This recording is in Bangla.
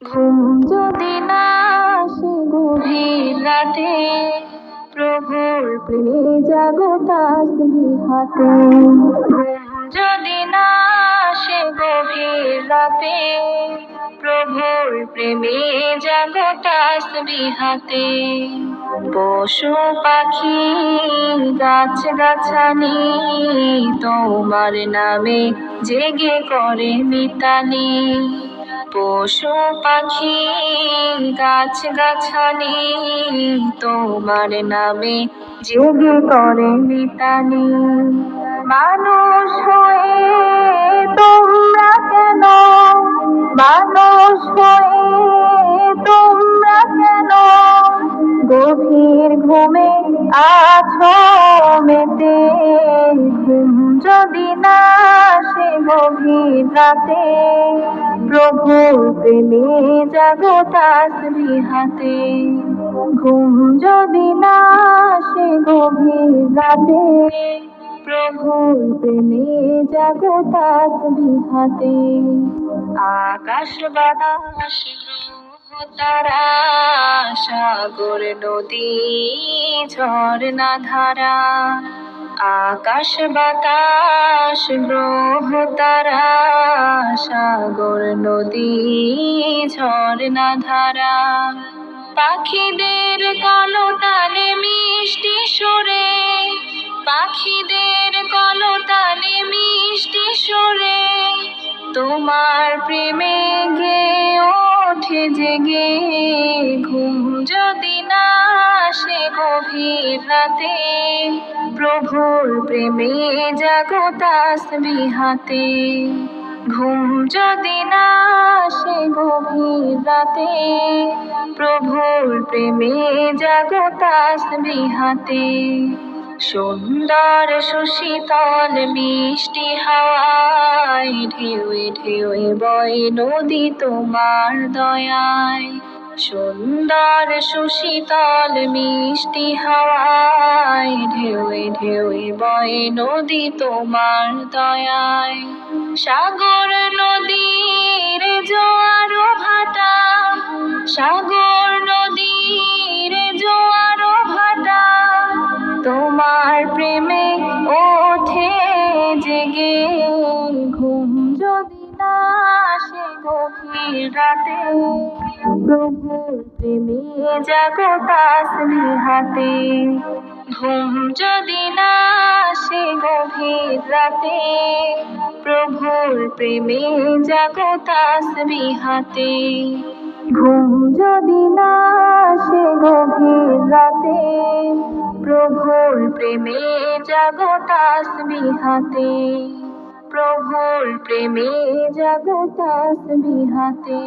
ঘুম যদি না আসে গভীর রাতে, প্রভুর প্রেমে জাগো তাসবিহ হাতে। ঘুম যদি না আসে গভীর রাতে, প্রভুর প্রেমে জাগো তাসবিহ হাতে। পশু পাখি গাছ গাছালি তোমার নামে জেগে করে মিতালি। পশু পাখি গাছ গাছালি তোমার নামে জেগে করে মিতালি। মানুষ হয়ে তোমরা কেন, মানুষ হয়ে তোমরা কেন গভীর ঘুমে আছো মেতে। ঘুম যদি না আসে গভীর রাতে, প্রভুর প্রেমে জাগো তাসবিহ হাতে। ঘুম যদি না আসে গভীর রাতে, প্রভুর প্রেমে জাগো তাসবিহ হাতে। আকাশ বাতাস গ্রহ তারা, সাগর নদী ঝর্ণা ধারা। আকাশ বাতাস গ্রহ তারা, সাগর নদী ঝর্ণা ধারা। পাখিদের কলতানে মিষ্টি সুরে, পাখিদের কলতানে মিষ্টি সুরে তোমার প্রেমে গেয়ে ওঠে জেগে। ঘুম যদি না আসে গভীর রাতে, প্রভুর প্রেমে জাগো তাসবিহ হাতে। ঘুম যদি না আসে গভীর রাতে, প্রভুর প্রেমে জাগো তাসবিহ হাতে। সুন্দর সুশীতল মিষ্টি হাওয়ায় ঢেউয়ে ঢেউয়ে বয় নদী তোমার দয়ায়। সুন্দর সুশীতল মিষ্টি হাওয়ায় ঢেউয়ে ঢেউয়ে বয় নদী তোমার দয়ায়। সাগর নদীর জোয়ার ভাটা, সাগর নদীর জোয়ার ভাটা তোমার প্রেমে ওঠে জেগে। ঘুম যদি না আসে গভীর রাতে, প্রভুর প্রেমে জাগো তাসবিহ হাতে। ঘুম যদি না আসে গভীর রাতে, প্রভুর প্রেমে জাগো তাসবিহ হাতে। ঘুম যদি না আসে গভীর রাতে, প্রভুর প্রেমে জাগো তাসবিহ হাতে। প্রভুর প্রেমে জাগো তাসবিহ হাতে।